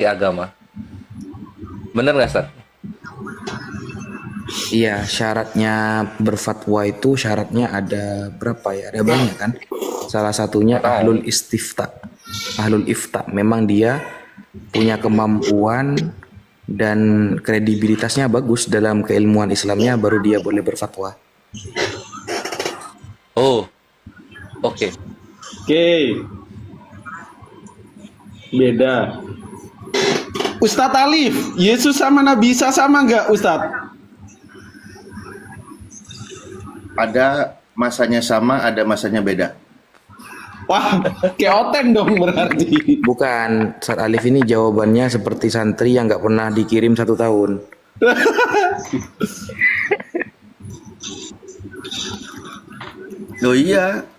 agama. Bener nggak, Ustaz? Iya, syaratnya berfatwa itu syaratnya ada berapa ya? Ada banyak kan? Salah satunya ahlul istifta. Ahlul ifta. Memang dia punya kemampuan dan kredibilitasnya bagus dalam keilmuan Islamnya, baru dia boleh berfatwa. Oh, oke. Oke. Beda. Ustadz Alif, Yesus sama Nabi Isa sama nggak Ustadz? Ada masanya sama, ada masanya beda. Wah, keoten dong berarti. Bukan, Ustaz Alif ini jawabannya seperti santri yang nggak pernah dikirim 1 tahun. Oh iya.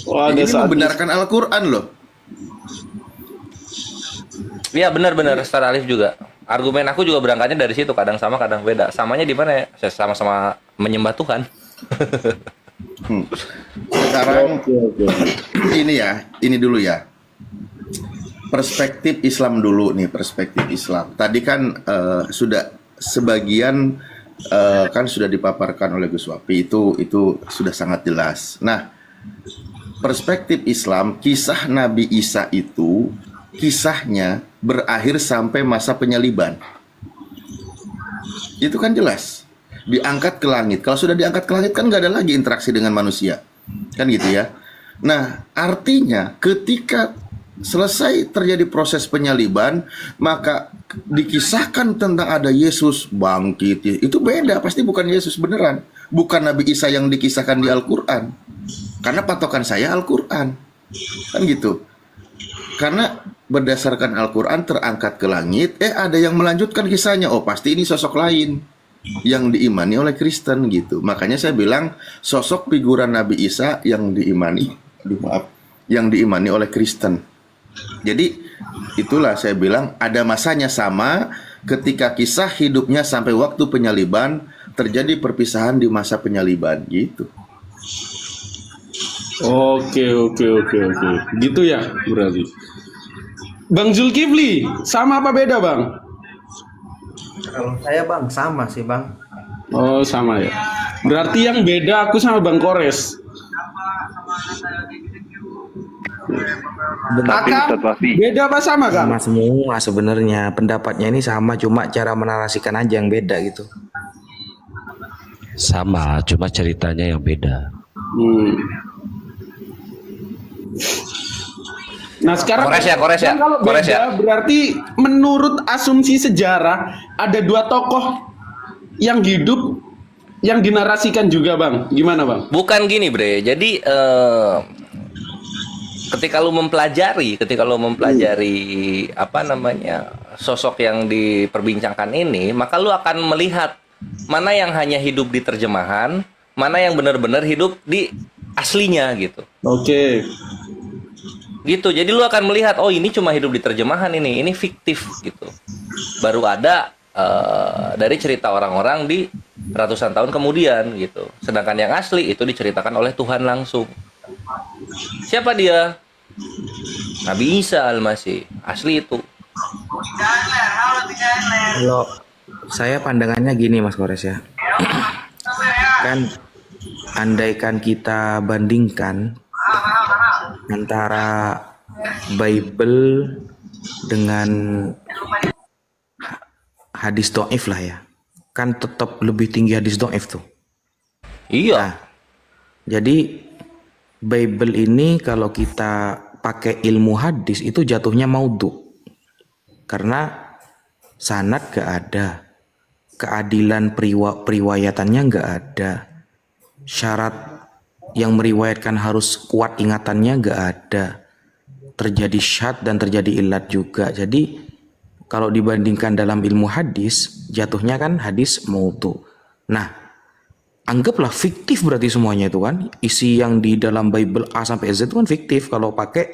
Wah, Ini ada membenarkan Al-Quran loh. Iya benar-benar, Ustaz Alif juga. Argumen aku juga berangkatnya dari situ, kadang sama kadang beda. Samanya di mana ya? Saya sama-sama menyembah Tuhan. Sekarang ini dulu ya. Perspektif Islam dulu nih, perspektif Islam. Tadi kan sudah sebagian kan sudah dipaparkan oleh Gus Wapi, itu sudah sangat jelas. Nah, perspektif Islam, kisah Nabi Isa itu kisahnya berakhir sampai masa penyaliban. Itu kan jelas. Diangkat ke langit. Kalau sudah diangkat ke langit kan nggak ada lagi interaksi dengan manusia. Kan gitu ya. Nah, artinya ketika selesai terjadi proses penyaliban, maka dikisahkan tentang ada Yesus bangkit. Itu beda, pasti bukan Yesus beneran. Bukan Nabi Isa yang dikisahkan di Al-Quran. Karena patokan saya Al-Quran. Kan gitu. Karena berdasarkan Al-Quran terangkat ke langit, ada yang melanjutkan kisahnya. Oh, pasti ini sosok lain yang diimani oleh Kristen gitu. Makanya saya bilang sosok figuran Nabi Isa yang diimani, yang diimani oleh Kristen. Jadi itulah saya bilang ada masanya sama ketika kisah hidupnya sampai waktu penyaliban, terjadi perpisahan di masa penyaliban gitu. Oke. Gitu ya berarti. Bang Zulkifli, sama apa beda Bang? Kalau saya Bang, sama sih Bang. Oh sama ya. Berarti yang beda aku sama Bang Kores. Akang, beda apa sama Kang? Sama semua sebenarnya, pendapatnya ini sama, cuma cara menarasikan aja yang beda gitu. Sama, cuma ceritanya yang beda. Nah sekarang Kores ya. Kalau beda berarti menurut asumsi sejarah ada 2 tokoh yang hidup yang dinarasikan juga Bang. Gimana Bang? Bukan gini Bre. Jadi ketika lu mempelajari apa namanya sosok yang diperbincangkan ini, maka lu akan melihat mana yang hanya hidup di terjemahan, mana yang benar-benar hidup di aslinya gitu. Oke. Gitu. Jadi lu akan melihat oh ini cuma hidup di terjemahan, ini fiktif gitu. Baru ada dari cerita orang-orang di ratusan tahun kemudian gitu. Sedangkan yang asli itu diceritakan oleh Tuhan langsung. Siapa dia? Nabi Isa Al-Masih. Asli itu. Kalau saya pandangannya gini Mas Kores ya. Kan andaikan kita bandingkan antara Bible dengan hadis dhaif lah ya, kan tetap lebih tinggi hadis dhaif tuh. Iya. Nah, jadi Bible ini kalau kita pakai ilmu hadis itu jatuhnya maudhu, karena sanad gak ada, keadilan periwayatannya gak ada, syarat yang meriwayatkan harus kuat ingatannya gak ada, terjadi syad dan terjadi ilat juga. Jadi kalau dibandingkan dalam ilmu hadis, jatuhnya kan hadis maudhu. Nah, anggaplah fiktif berarti semuanya itu kan, isi yang di dalam Bible A sampai Z itu kan fiktif kalau pakai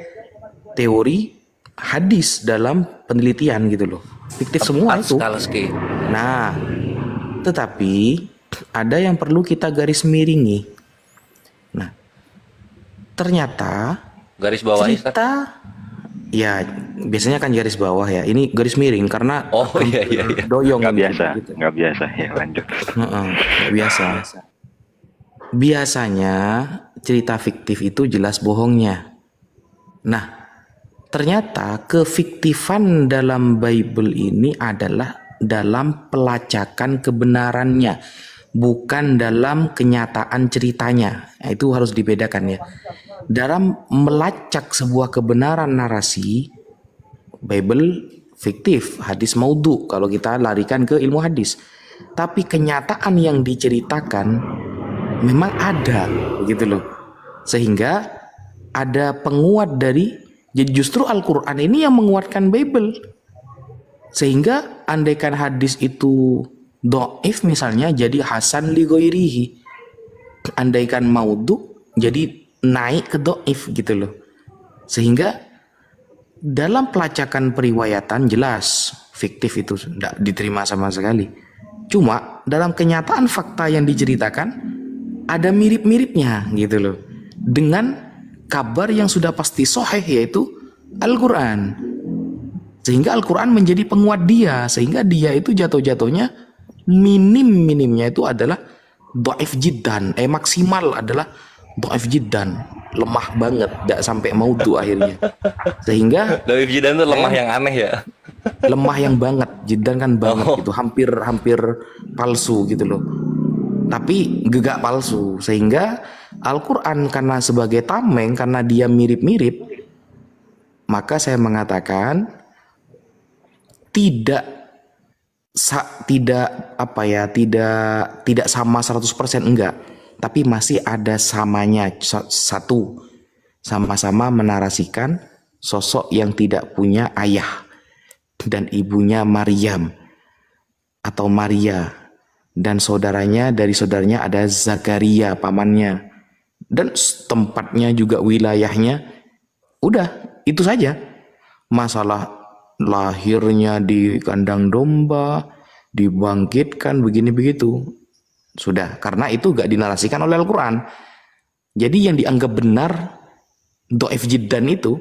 teori hadis dalam penelitian gitu loh, fiktif semua itu. Nah, tetapi ada yang perlu kita garis miringi. Nah, ternyata garis bawah Ya, biasanya kan garis bawah ya. Ini garis miring karena Oh iya iya iya. doyong Nggak ini, biasa, gitu. nggak biasa ya, lanjut. Nggak biasa. Biasanya cerita fiktif itu jelas bohongnya. Nah, ternyata kefiktifan dalam Bible ini adalah dalam pelacakan kebenarannya, bukan dalam kenyataan ceritanya. Nah, itu harus dibedakan ya. Dalam melacak sebuah kebenaran narasi, Bible fiktif, hadis maudhu kalau kita larikan ke ilmu hadis. Tapi kenyataan yang diceritakan memang ada, begitu loh. Sehingga ada penguat dari, jadi justru Al-Quran ini yang menguatkan Bible. Sehingga andaikan hadis itu dhaif misalnya, jadi hasan li ghairihi. Andaikan maudhu jadi naik ke dhaif gitu loh. Sehingga dalam pelacakan periwayatan jelas fiktif itu tidak diterima sama sekali. Cuma dalam kenyataan fakta yang diceritakan ada mirip-miripnya gitu loh dengan kabar yang sudah pasti sahih, yaitu Al-Quran. Sehingga Al-Quran menjadi penguat dia, sehingga dia itu jatuh-jatuhnya minim-minimnya itu adalah dhaif jiddan, maksimal adalah dhaif jiddan, lemah banget, tidak sampai maudhu akhirnya. Sehingga Dhaif jiddan itu lemah yang aneh ya. lemah yang banget, jiddan kan banget gitu, hampir palsu gitu loh. Tapi gegak palsu, sehingga Al-Quran karena sebagai tameng, karena dia mirip-mirip, maka saya mengatakan tidak sama 100% enggak, tapi masih ada samanya. Satu, sama-sama menarasikan sosok yang tidak punya ayah dan ibunya Maryam atau Maria, dan dari saudaranya ada Zakaria pamannya, dan tempatnya juga wilayahnya. Udah itu saja. Masalah lahirnya di kandang domba, dibangkitkan begini begitu, sudah, karena itu gak dinarasikan oleh Al-Quran. Jadi yang dianggap benar dhaif jiddan itu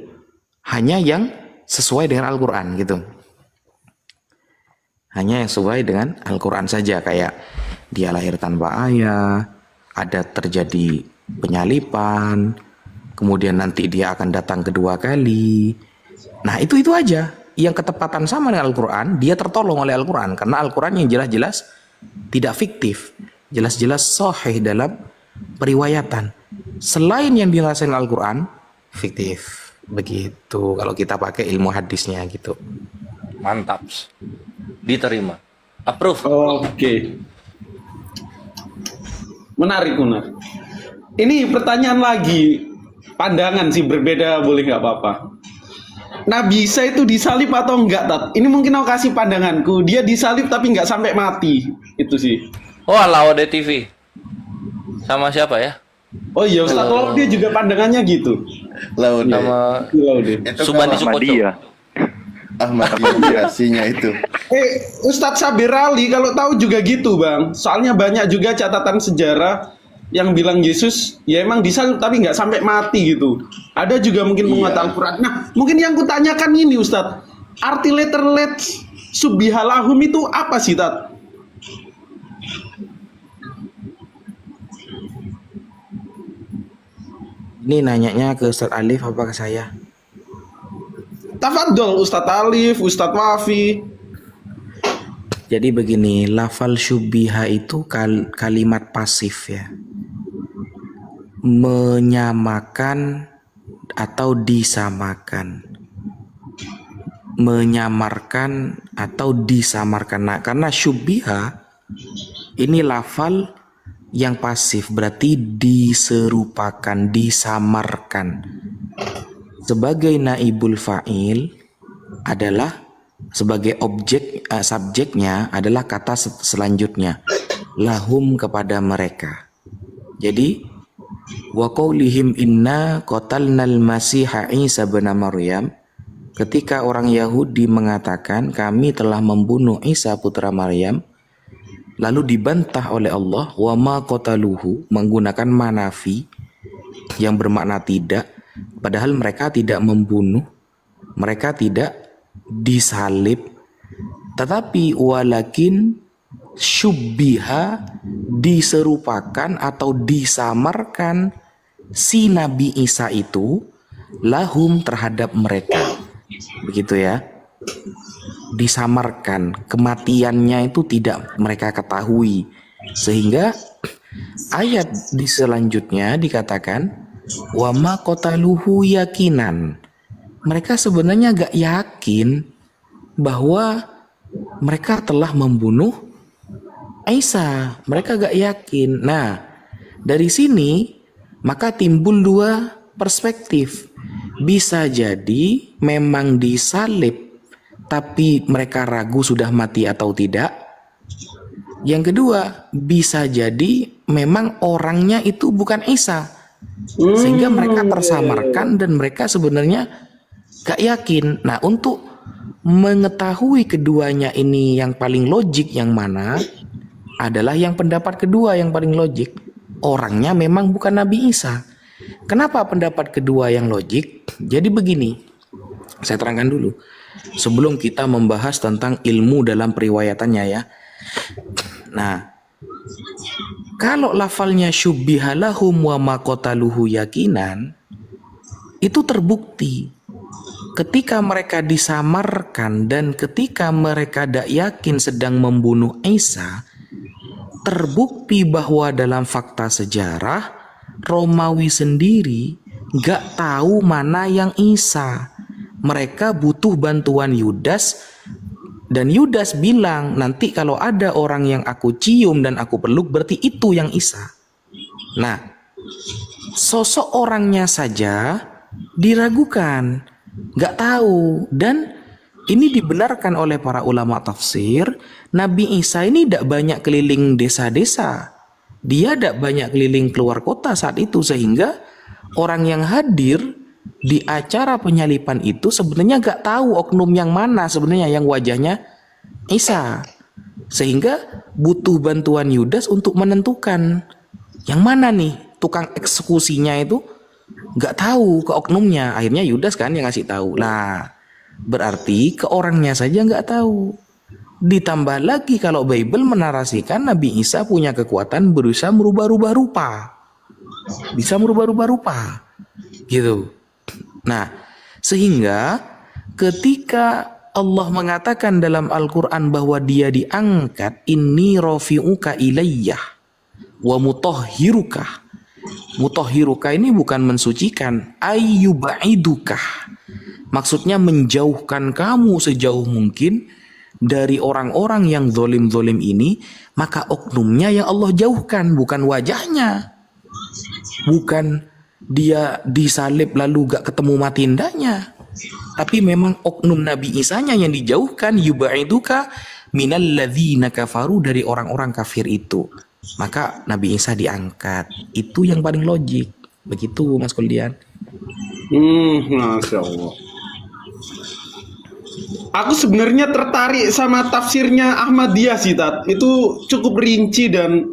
hanya yang sesuai dengan Al-Quran gitu. Hanya yang sesuai dengan Al-Quran saja, kayak dia lahir tanpa ayah, ada terjadi penyalipan, kemudian nanti dia akan datang kedua kali. Nah itu aja yang ketepatan sama dengan Al-Quran, dia tertolong oleh Al-Quran, karena Al-Quran yang jelas-jelas tidak fiktif, jelas-jelas sahih dalam periwayatan. Selain yang dirasain Al-Quran, fiktif. Begitu kalau kita pakai ilmu hadisnya gitu. Mantap. Diterima. Approve. Oke. Menarik. Ini pertanyaan lagi. Pandangan sih berbeda, boleh nggak apa-apa. Nabi Isa itu disalib atau enggak, Tat? Ini mungkin aku kasih pandanganku. Dia disalib tapi nggak sampai mati. Itu sih. Oh, Laude TV. Sama siapa ya? Oh iya, Ustaz Laude juga pandangannya gitu. Laude. Sama Laude. Itu Subandi kalau Sukoco. Dia Ahmadiyah itu. Ustadz Sabir Ali kalau tahu juga gitu, Bang. Soalnya banyak juga catatan sejarah yang bilang Yesus ya emang disalib tapi nggak sampai mati gitu. Ada juga mungkin penguat Al-Quran. Nah, mungkin yang kutanyakan ini, Ustadz, arti letterlet subbihalahum itu apa sih, Tat? Ini nanyanya ke Ustadz Alif apa ke saya? Tafadol, Ustadz Alif, Ustadz Wafi. Jadi begini, lafal syubbiha itu kalimat pasif ya, menyamakan atau disamakan, menyamarkan atau disamarkan. Nah, karena syubbiha ini lafal yang pasif, berarti diserupakan, disamarkan. Sebagai naibul fa'il adalah sebagai objek, subjeknya adalah kata selanjutnya, lahum, kepada mereka. Jadi wa qaulihim inna qatalnal masiha Isa bin Maryam, ketika orang Yahudi mengatakan kami telah membunuh Isa putra Maryam, lalu dibantah oleh Allah, wa ma qataluhu, menggunakan manafi yang bermakna tidak, padahal mereka tidak membunuh Mereka tidak disalib, tetapi walakin syubbiha, diserupakan atau disamarkan si Nabi Isa itu lahum, terhadap mereka. Begitu ya. Disamarkan, kematiannya itu tidak mereka ketahui, sehingga ayat di selanjutnya dikatakan wa ma qataluhu yakinan. Mereka sebenarnya gak yakin bahwa mereka telah membunuh Isa. Mereka gak yakin. Nah, dari sini maka timbul dua perspektif. Bisa jadi memang disalib tapi mereka ragu sudah mati atau tidak. Yang kedua, bisa jadi memang orangnya itu bukan Isa, sehingga mereka tersamarkan dan mereka sebenarnya gak yakin. Nah, untuk mengetahui keduanya ini yang paling logik yang mana, adalah yang pendapat kedua yang paling logik. Orangnya memang bukan Nabi Isa. Kenapa pendapat kedua yang logik? Jadi begini, saya terangkan dulu sebelum kita membahas tentang ilmu dalam periwayatannya ya. Nah, kalau lafalnya syubbihalahum wa maqataluhu yakinan, itu terbukti ketika mereka disamarkan dan ketika mereka tidak yakin sedang membunuh Isa, terbukti bahwa dalam fakta sejarah Romawi sendiri gak tahu mana yang Isa. Mereka butuh bantuan Yudas, dan Yudas bilang, nanti kalau ada orang yang aku cium dan aku peluk berarti itu yang Isa. Nah, sosok orangnya saja diragukan, gak tahu. Dan ini dibenarkan oleh para ulama tafsir. Nabi Isa ini tidak banyak keliling desa-desa, dia tidak banyak keliling keluar kota saat itu, sehingga orang yang hadir di acara penyalipan itu sebenarnya gak tahu oknum yang mana sebenarnya yang wajahnya Isa, sehingga butuh bantuan Yudas untuk menentukan yang mana nih tukang eksekusinya. Itu gak tahu ke oknumnya, akhirnya Yudas kan yang ngasih tahu. Nah, berarti ke orangnya saja gak tahu. Ditambah lagi kalau Bible menarasikan Nabi Isa punya kekuatan berusaha merubah-rubah rupa, bisa merubah-rubah rupa gitu. Nah, sehingga ketika Allah mengatakan dalam Al-Quran bahwa dia diangkat, inni rafi'uka ilayyah wa mutahhiruka. Mutahhiruka ini bukan mensucikan, ayyuba'idukah, maksudnya menjauhkan kamu sejauh mungkin dari orang-orang yang zolim-zolim ini. Maka oknumnya yang Allah jauhkan, bukan wajahnya, bukan dia disalib lalu gak ketemu matindanya, tapi memang oknum Nabi Isanya yang dijauhkan. Yuba'iduka minal ladzina kafaru, dari orang-orang kafir itu. Maka Nabi Isa diangkat. Itu yang paling logik. Begitu Mas Kuldian. Masya Allah. Aku sebenarnya tertarik sama tafsirnya Ahmadiyah sih, Tat. Itu cukup rinci dan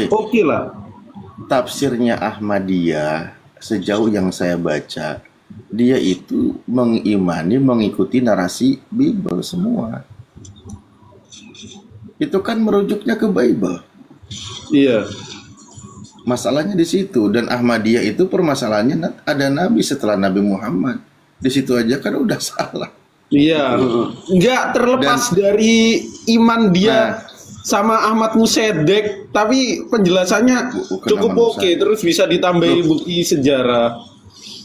oke lah. Tafsirnya Ahmadiyah sejauh yang saya baca, dia itu mengimani, mengikuti narasi Bible semua. Itu kan merujuknya ke Bible. Iya. Masalahnya di situ. Dan Ahmadiyah itu permasalahannya ada Nabi setelah Nabi Muhammad. Di situ aja kan udah salah. Iya. Nggak terlepas dari iman dia sama Ahmad Musedek, tapi penjelasannya cukup oke. Terus bisa ditambahi bukti sejarah.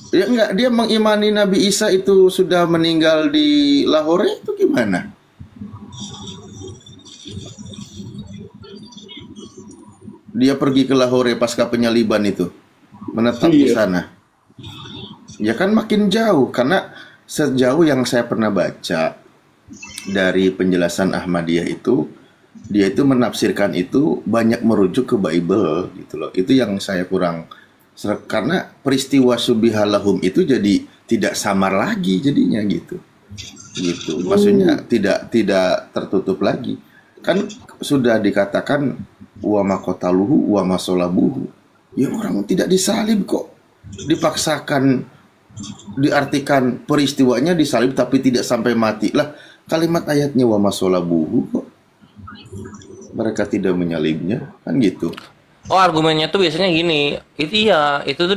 Ya enggak, dia mengimani Nabi Isa itu sudah meninggal di Lahore, itu gimana? Dia pergi ke Lahore pasca penyaliban itu, menetap di sana. Ya kan makin jauh, karena sejauh yang saya pernah baca dari penjelasan Ahmadiyah itu, dia itu menafsirkan itu banyak merujuk ke Bible gitu loh. Itu yang saya kurang, karena peristiwa Subbihalahum itu jadi tidak samar lagi jadinya gitu. Maksudnya tidak tertutup lagi. Kan sudah dikatakan wa maqataluhu wa masolabuhu. Ya orang tidak disalib kok, dipaksakan diartikan peristiwanya disalib tapi tidak sampai mati. Lah, kalimat ayatnya wa masolabuhu kok mereka tidak menyalibnya, kan gitu. Oh, argumennya tuh biasanya gini, itu tuh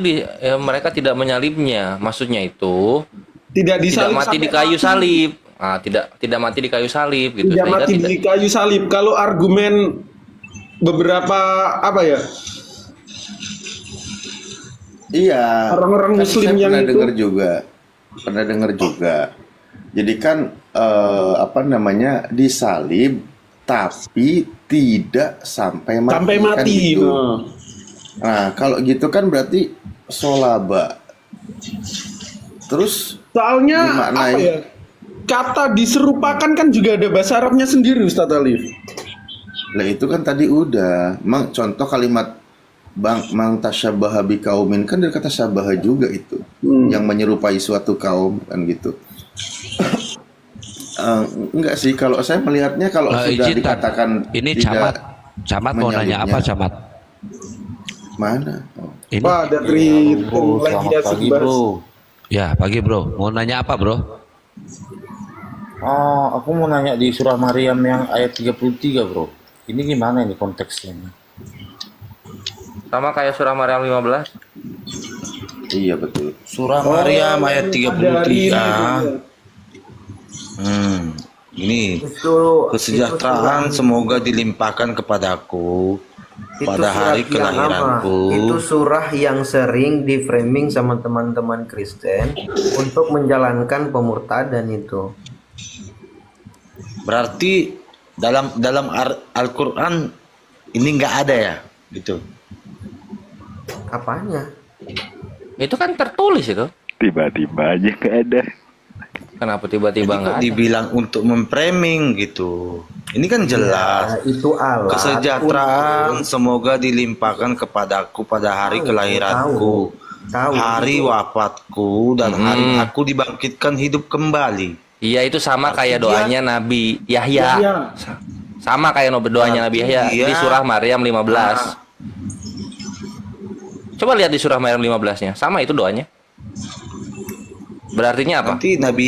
mereka tidak menyalibnya, maksudnya itu Tidak tidak disalib mati di sampai kayu mati. salib. Ah, tidak mati di kayu salib gitu. Tidak Sehingga mati di kayu salib. Kalau argumen beberapa apa ya? Iya. Orang-orang Kan Muslim saya yang pernah itu- dengar juga. Jadi kan apa namanya disalib tapi tidak sampai mati. Sampai kan mati. gitu. Nah. Nah, kalau gitu kan berarti solaba. Terus Soalnya dimaknai- apa ya? Kata diserupakan kan juga ada bahasa Arabnya sendiri, Ustadz Alif. lah itu kan tadi udah. Contoh kalimat mang tasyabaha biqaumin kan dari kata syabaha juga itu. Yang menyerupai suatu kaum kan gitu. Enggak sih, kalau saya melihatnya kalau sudah Izin, Tan. dikatakan Ini tidak Camat mau nanya apa, menyalibnya. Camat? Mana? Oh. Ini Wah, dari Bro, lagi selamat asik pagi bahas. bro. ya pagi bro. Mau nanya apa bro? Aku mau nanya di surah Maryam yang ayat 33 bro. Ini gimana ini konteksnya? sama kayak surah Maryam 15. Iya betul. Surah Maryam ayat Ada hari 33. ini. Ini Itu kesejahteraan itu semoga dilimpahkan kepadaku pada surat hari yang kelahiranku. apa? Itu surah yang sering di framing sama teman-teman Kristen untuk menjalankan pemurtadan itu. Berarti dalam Al-Quran ini nggak ada ya, gitu. Apanya? Itu kan tertulis itu. Tiba-tiba aja nggak ada. Kenapa tiba-tiba Jadi nggak kok ada? dibilang untuk memframing gitu. Ini kan jelas. Nah, itu alat Kesejahteraan semoga dilimpahkan kepadaku pada hari kelahiranku, tahu. hari wafatku, dan hari aku dibangkitkan hidup kembali. Iya, itu sama kayak Artinya- doanya Nabi Yahya. Yahya. Sama kayak doanya Nabi Yahya Iya. di surah Maryam 15. Coba lihat di surah Maryam 15-nya. Sama itu doanya. Berartinya apa? Nanti Nabi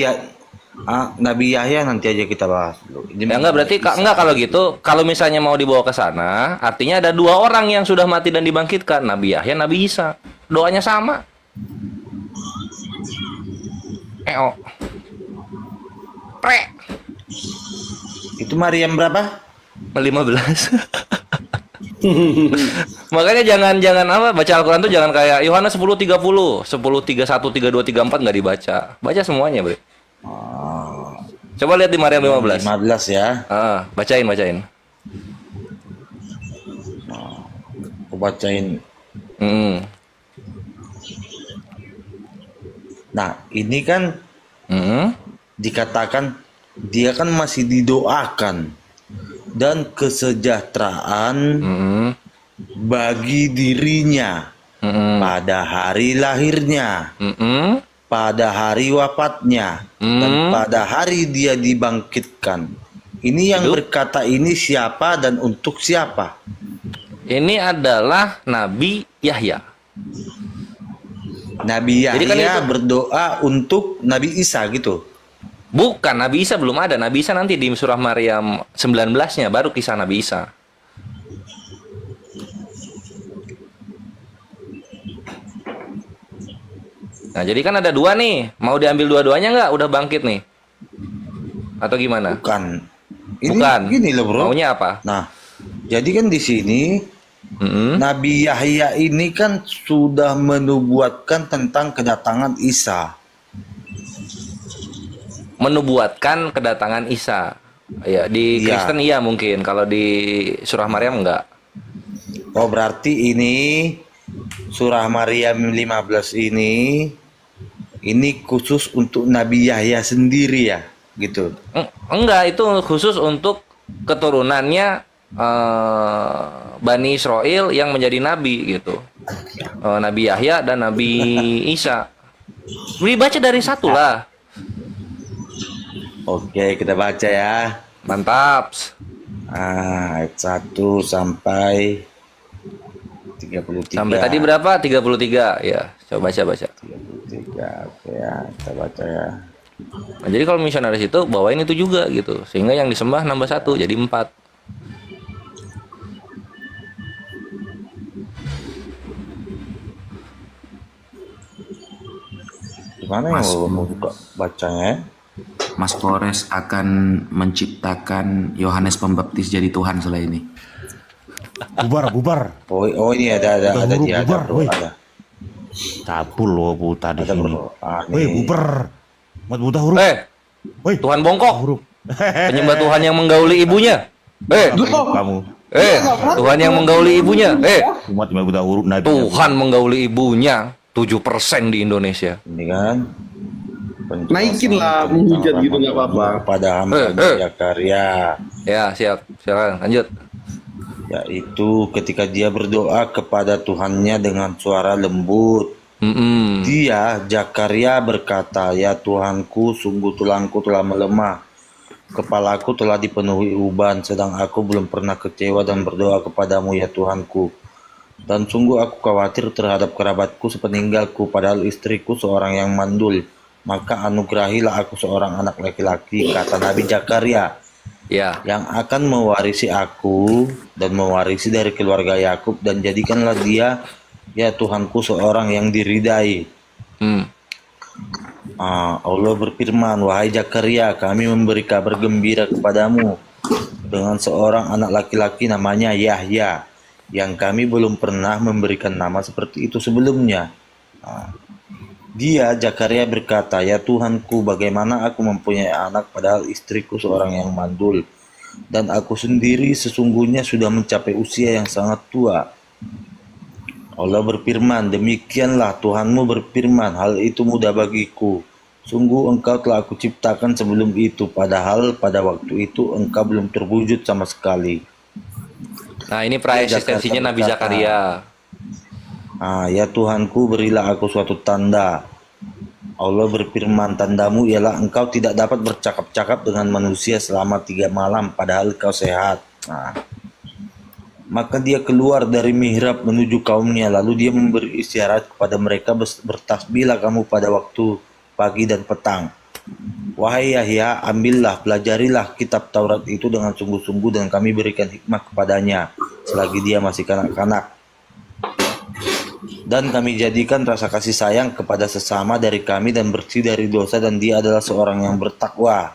Yahya nanti aja kita bahas dulu. Ini Ya enggak, berarti enggak kalau gitu, kalau misalnya mau dibawa ke sana, artinya ada dua orang yang sudah mati dan dibangkitkan, Nabi Yahya, Nabi Isa. Doanya sama. Pre. Itu Maryam berapa? 15. Makanya jangan apa baca Al-Qur'an tuh jangan kayak Yohanes 10:30, 10:31, 32, 34 enggak dibaca. Baca semuanya, Bre. Coba lihat di Maryam 15. 15 ya. Bacain. Aku bacain. Hmm. Nah, ini kan Hmm. dikatakan dia kan masih didoakan dan kesejahteraan Hmm. bagi dirinya Hmm. pada hari lahirnya, Hmm. pada hari wafatnya, dan pada hari dia dibangkitkan. Ini yang berkata ini siapa dan untuk siapa? Ini adalah Nabi Yahya. Nabi Jadi kan Yahya itu- berdoa untuk Nabi Isa gitu. Bukan, Nabi Isa belum ada. Nabi Isa nanti di surah Maryam 19-nya baru kisah Nabi Isa. Nah, jadi kan ada dua nih. Mau diambil dua-duanya nggak? Udah bangkit nih. Atau gimana? Bukan. Ini Bukan. gini loh, Bro. Maunya apa? Nah, jadi kan di sini Mm-mm. Nabi Yahya ini kan sudah menubuatkan tentang kedatangan Isa. Menubuatkan kedatangan Isa. Ya, di Iya. Kristen iya mungkin. Kalau di surah Maryam enggak. Oh, berarti ini surah Maryam 15 ini khusus untuk Nabi Yahya sendiri ya, gitu. Enggak, itu khusus untuk keturunannya Bani Israel yang menjadi nabi gitu. Nabi Yahya dan Nabi Isa. Dibaca dari satu lah. Oke, kita baca ya. Mantap. Ayat 1 sampai 33. Sampai tadi berapa? 33. Ya, coba baca. 33. Oke ya, kita baca ya. Nah, jadi kalau misionaris itu bawain itu juga gitu. Sehingga yang disembah nambah 1 jadi 4. Gimana yang mau buka bacanya? Mas Flores akan menciptakan Yohanes Pembaptis jadi Tuhan setelah ini. Bubar. Oh ini ada Udah dia bubar, bro, woi. ada. Cabul lo buta di Ada sini. bro. Ah, Woi, nih. bubar. Mat buta huruf. Woi, Tuhan bongkok. huruf. Penyembah Tuhan yang menggauli ibunya. Kamu. Tuhan yang menggauli ibunya. Umat buta huruf nabi. Tuhan menggauli ibunya 7% di Indonesia. Ini kan. Naikin lah, menghujat gitu nggak apa-apa. Pada hamba Zakaria. Ya, siap. Silakan lanjut. Yaitu ketika dia berdoa kepada Tuhannya dengan suara lembut. Dia, Zakaria berkata, "Ya Tuhanku, sungguh tulangku telah melemah. Kepalaku telah dipenuhi uban, sedang aku belum pernah kecewa dan berdoa kepadamu ya Tuhanku. Dan sungguh aku khawatir terhadap kerabatku sepeninggalku, padahal istriku seorang yang mandul. Maka anugerahilah aku seorang anak laki-laki," kata Nabi Zakaria, Ya. "yang akan mewarisi aku dan mewarisi dari keluarga Yakub, dan jadikanlah dia, ya Tuhanku, seorang yang diridai." Allah berfirman, "Wahai Zakaria, kami memberi kabar gembira kepadamu dengan seorang anak laki-laki namanya Yahya, yang kami belum pernah memberikan nama seperti itu sebelumnya." Dia, Zakaria berkata, "Ya Tuhanku, bagaimana aku mempunyai anak padahal istriku seorang yang mandul, dan aku sendiri sesungguhnya sudah mencapai usia yang sangat tua." Allah berfirman, "Demikianlah Tuhanmu berfirman, hal itu mudah bagiku. Sungguh engkau telah aku ciptakan sebelum itu, padahal pada waktu itu engkau belum terwujud sama sekali." Nah, ini praeksistensinya Nabi Zakaria. Ya Tuhanku, berilah aku suatu tanda. Allah berfirman, "Tandamu ialah engkau tidak dapat bercakap-cakap dengan manusia selama 3 malam, padahal kau sehat." Maka dia keluar dari mihrab menuju kaumnya, lalu dia memberi isyarat kepada mereka, "Bertasbihlah kamu pada waktu pagi dan petang. Wahai Yahya, ambillah, pelajarilah kitab Taurat itu dengan sungguh-sungguh, dan kami berikan hikmah kepadanya selagi dia masih kanak-kanak. Dan kami jadikan rasa kasih sayang kepada sesama dari kami dan bersih dari dosa, dan dia adalah seorang yang bertakwa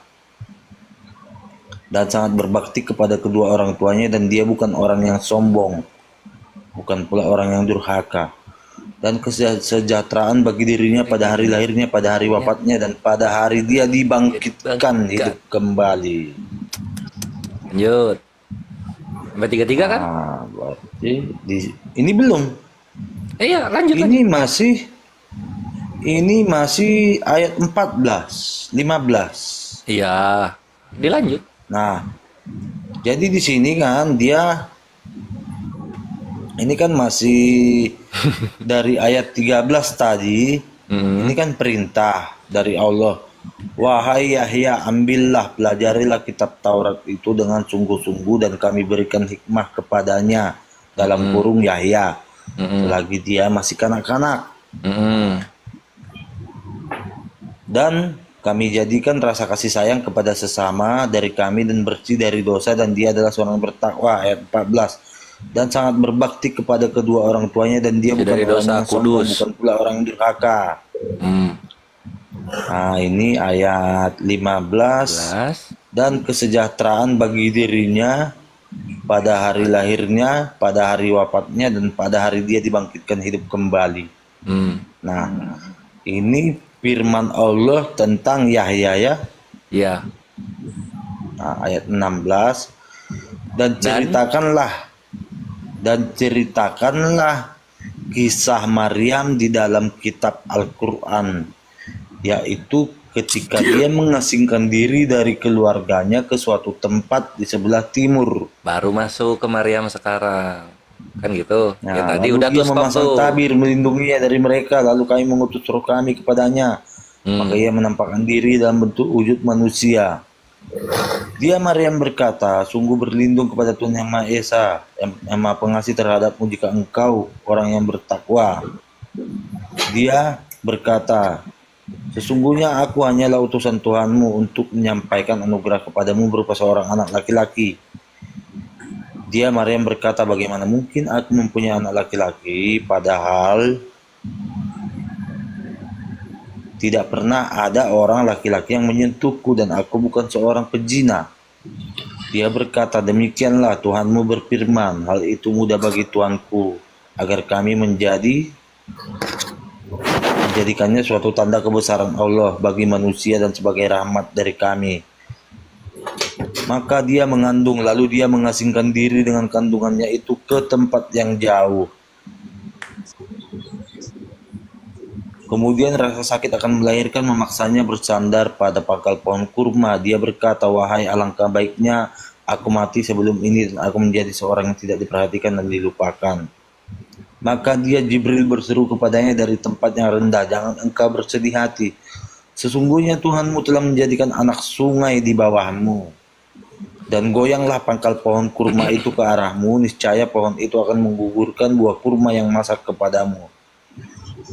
dan sangat berbakti kepada kedua orang tuanya, dan dia bukan orang yang sombong, bukan pula orang yang durhaka. Dan kesejahteraan bagi dirinya pada hari lahirnya, pada hari wafatnya, dan pada hari dia dibangkitkan hidup kembali." Lanjut. Sampai 33 kan? Berarti ini belum. Iya, lanjut. Ini masih ayat 14, 15. Iya, dilanjut. Nah, jadi di sini kan dia ini kan masih dari ayat 13 tadi. Ini kan perintah dari Allah. "Wahai Yahya, ambillah, pelajarilah kitab Taurat itu dengan sungguh-sungguh, dan kami berikan hikmah kepadanya," dalam kurung Yahya, selagi dia masih kanak-kanak. "Dan kami jadikan rasa kasih sayang kepada sesama dari kami dan bersih dari dosa, dan dia adalah seorang bertakwa," ayat 14, "dan sangat berbakti kepada kedua orang tuanya, dan dia bukan dari orang dosa yang sombong, kudus, bukan pula orang yang durhaka." Ini ayat 15. "Dan kesejahteraan bagi dirinya pada hari lahirnya, pada hari wafatnya, dan pada hari dia dibangkitkan hidup kembali." Nah, ini firman Allah tentang Yahya ya. Iya. Ayat 16. Dan ceritakanlah kisah Maryam di dalam kitab Al-Quran, yaitu ketika dia mengasingkan diri dari keluarganya ke suatu tempat di sebelah timur. Baru masuk ke Maryam sekarang. Kan gitu. Ya tadi Lalu udah dia tuh stop memasang tuh. tabir melindunginya dari mereka, lalu kami mengutus roh kami kepadanya. Maka ia menampakkan diri dalam bentuk wujud manusia. Dia Maryam berkata, sungguh berlindung kepada Tuhan Yang Maha Esa, yang Maha Pengasih terhadapmu jika engkau orang yang bertakwa. Dia berkata, sesungguhnya aku hanyalah utusan Tuhanmu untuk menyampaikan anugerah kepadamu berupa seorang anak laki-laki. Dia Maryam berkata, bagaimana mungkin aku mempunyai anak laki-laki, padahal tidak pernah ada orang laki-laki yang menyentuhku dan aku bukan seorang pezina. Dia berkata, demikianlah Tuhanmu berfirman, hal itu mudah bagi Tuanku, agar kami menjadikannya suatu tanda kebesaran Allah bagi manusia dan sebagai rahmat dari kami. Maka dia mengandung, lalu dia mengasingkan diri dengan kandungannya itu ke tempat yang jauh. Kemudian rasa sakit akan melahirkan memaksanya bersandar pada pangkal pohon kurma. Dia berkata, wahai alangkah baiknya aku mati sebelum ini dan aku menjadi seorang yang tidak diperhatikan dan dilupakan. Maka dia Jibril berseru kepadanya dari tempat yang rendah, jangan engkau bersedih hati. Sesungguhnya Tuhanmu telah menjadikan anak sungai di bawahmu. Dan goyanglah pangkal pohon kurma itu ke arahmu, niscaya pohon itu akan menggugurkan buah kurma yang masak kepadamu.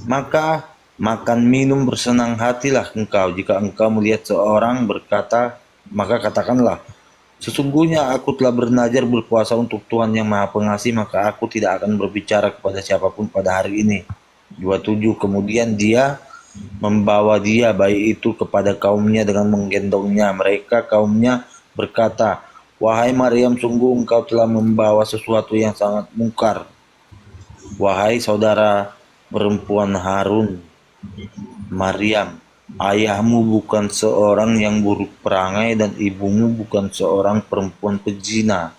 Maka makan minum bersenang hatilah engkau. Jika engkau melihat seorang berkata, maka katakanlah, sesungguhnya aku telah bernazar berpuasa untuk Tuhan Yang Maha Pengasih, maka aku tidak akan berbicara kepada siapapun pada hari ini. 27. Kemudian dia membawa dia bayi itu kepada kaumnya dengan menggendongnya. Mereka kaumnya berkata, wahai Maryam, sungguh engkau telah membawa sesuatu yang sangat mungkar. Wahai saudara perempuan Harun, Maryam, ayahmu bukan seorang yang buruk perangai dan ibumu bukan seorang perempuan pezina.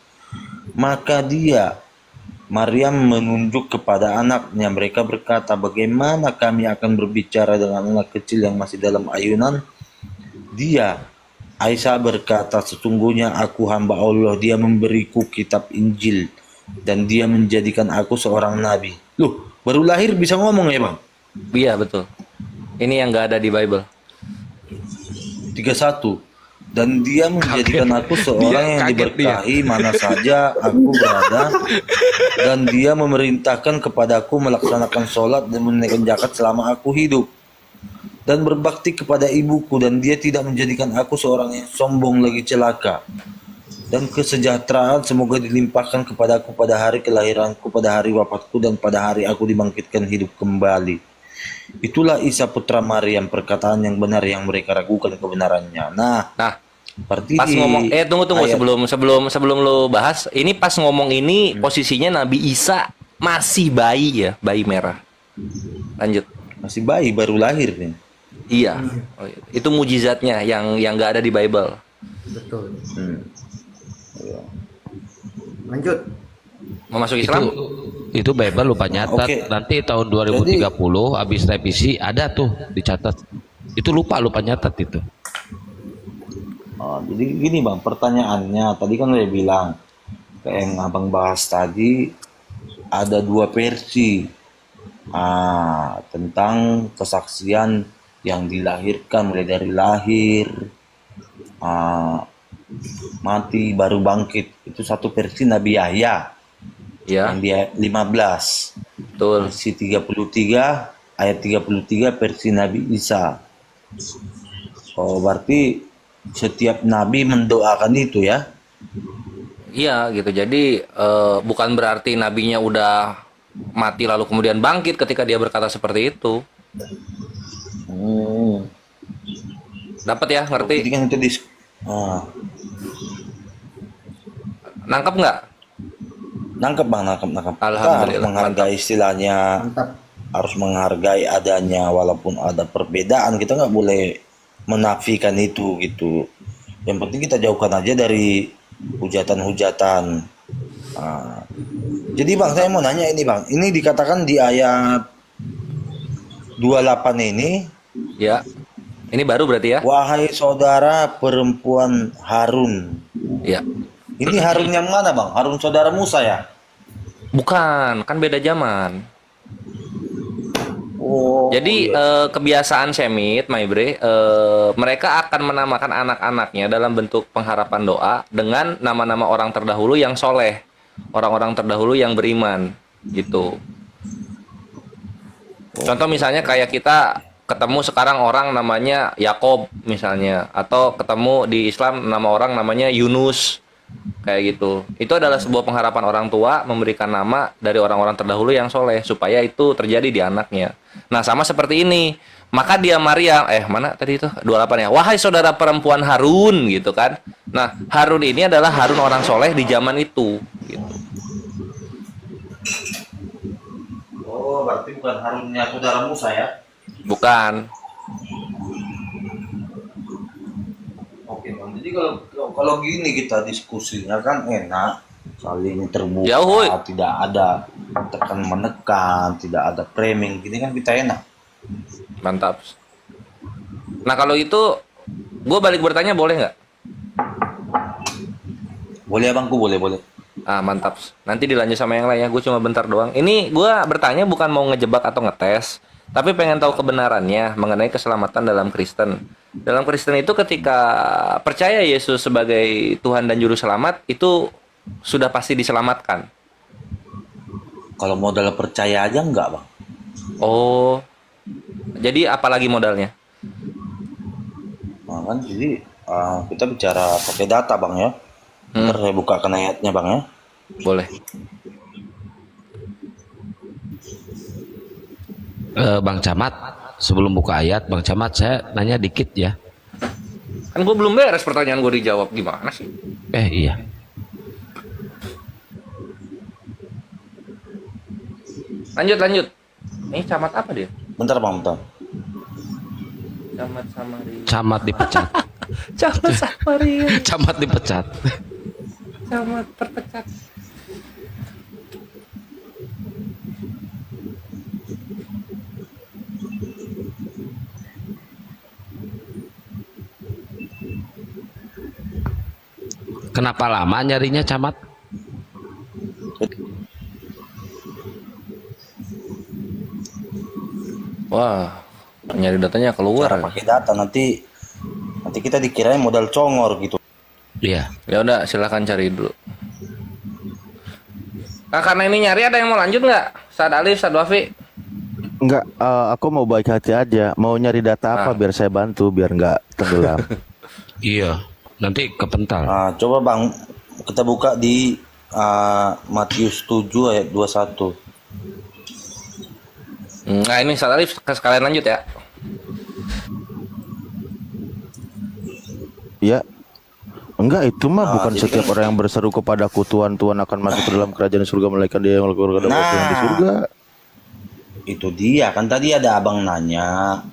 Maka dia, Maryam, menunjuk kepada anaknya. Mereka berkata, bagaimana kami akan berbicara dengan anak kecil yang masih dalam ayunan? Dia, Aisyah, berkata, sesungguhnya aku hamba Allah, dia memberiku kitab Injil dan dia menjadikan aku seorang nabi. Loh, baru lahir bisa ngomong ya bang? Iya betul. Ini yang nggak ada di Bible. 31. Dan dia menjadikan aku seorang yang diberkahi mana saja aku berada, dan dia memerintahkan kepadaku melaksanakan sholat dan menunaikan zakat selama aku hidup, dan berbakti kepada ibuku, dan dia tidak menjadikan aku seorang yang sombong lagi celaka. Dan kesejahteraan semoga dilimpahkan kepadaku pada hari kelahiranku, pada hari wafatku, dan pada hari aku dibangkitkan hidup kembali. Itulah Isa putra Maryam, perkataan yang benar yang mereka ragukan kebenarannya. Nah, berarti pas ngomong tunggu sebelum lo bahas, ini pas ngomong ini posisinya Nabi Isa masih bayi ya, bayi merah. Lanjut. Masih bayi, baru lahir nih. Iya. Oh, itu mujizatnya yang nggak ada di Bible. Betul. Lanjut. Mau masuk Islam? Itu Bible lupa nyatat. Oke. Nanti tahun 2030 habis revisi ada tuh dicatat. Itu lupa nyatat itu. Oh, jadi gini bang, pertanyaannya tadi kan udah bilang kayak yang abang bahas tadi, ada dua versi tentang kesaksian yang dilahirkan, mulai dari lahir, mati baru bangkit. Itu satu versi Nabi Yahya ya, yang dia 15. Betul. Versi 33 ayat 33 versi Nabi Isa. Oh, berarti setiap nabi mendoakan itu ya? Iya gitu. Jadi bukan berarti nabinya udah mati lalu kemudian bangkit ketika dia berkata seperti itu. Dapat ya, ngerti? Jadi kan itu nangkep nggak? Nangkep bang, nangkep. Alhamdulillah. Kita harus menghargai istilahnya, harus menghargai adanya, walaupun ada perbedaan, kita nggak boleh menafikan itu gitu. Yang penting kita jauhkan aja dari hujatan-hujatan. Jadi bang, saya mau nanya ini bang, ini dikatakan di ayat 28 ini. Ya, ini baru berarti ya? Wahai saudara perempuan Harun. Ya. Ini Harun yang mana bang? Harun saudara Musa ya? Bukan, kan beda zaman. Jadi kebiasaan Semit, Maibre, mereka akan menamakan anak-anaknya dalam bentuk pengharapan doa dengan nama-nama orang terdahulu yang soleh, orang-orang terdahulu yang beriman, gitu. Contoh misalnya kayak kita ketemu sekarang orang namanya Yakob misalnya, atau ketemu di Islam nama orang namanya Yunus, kayak gitu. Itu adalah sebuah pengharapan orang tua memberikan nama dari orang-orang terdahulu yang soleh supaya itu terjadi di anaknya. Nah, sama seperti ini. Maka dia Maryam, mana tadi itu 28 ya. Wahai saudara perempuan Harun, gitu kan. Nah, Harun ini adalah Harun orang soleh di zaman itu, gitu. Oh, berarti bukan Harunnya saudara Musa ya? Bukan. Oke, Bang. Jadi kalau gini kita diskusinya kan enak, saling terbuka, Jauh, tidak ada tekan menekan, tidak ada framing, gini kan kita enak. Mantap. Nah, kalau itu gue balik bertanya boleh nggak? Boleh Abangku, boleh. Ah, mantap. Nanti dilanjut sama yang lain ya. Gue cuma bentar doang. Ini gue bertanya bukan mau ngejebak atau ngetes, tapi pengen tahu kebenarannya mengenai keselamatan dalam Kristen. Dalam Kristen itu ketika percaya Yesus sebagai Tuhan dan Juru Selamat, itu sudah pasti diselamatkan. Kalau modal percaya aja enggak, Bang. Oh, jadi apalagi modalnya? Nah, kan jadi kita bicara pakai data, Bang ya. Ntar saya bukakan ayatnya, Bang ya. Boleh. Bang Camat, sebelum buka ayat, Bang Camat, saya nanya dikit ya. Kan gue belum beres pertanyaan gue dijawab, gimana sih? Iya. Lanjut. Ini camat apa dia? Bentar, Bang, bentar. Camat Samaria. Camat dipecat. Camat Samaria. Camat dipecat. Camat terpecat. Kenapa lama nyarinya Camat? Wah, nyari datanya keluar. Cara pakai data nanti kita dikirain modal congor gitu. Iya. Ya udah, silakan cari dulu. Nah, karena ini nyari, ada yang mau lanjut nggak? Saad Alif, Saad Wafi? Enggak, aku mau baik hati aja. Mau nyari data apa biar saya bantu, biar nggak tenggelam. Iya, nanti kepental. Coba Bang, kita buka di Matius 7 ayat 21. Nah, ini Saad Alif sekalian lanjut ya. Ya. Enggak, itu mah bukan setiap orang yang berseru kepadaku Tuhan, Tuhan akan masuk ke dalam kerajaan surga, melainkan dia yang melakukan waktu yang di surga. Itu dia, kan tadi ada abang nanya,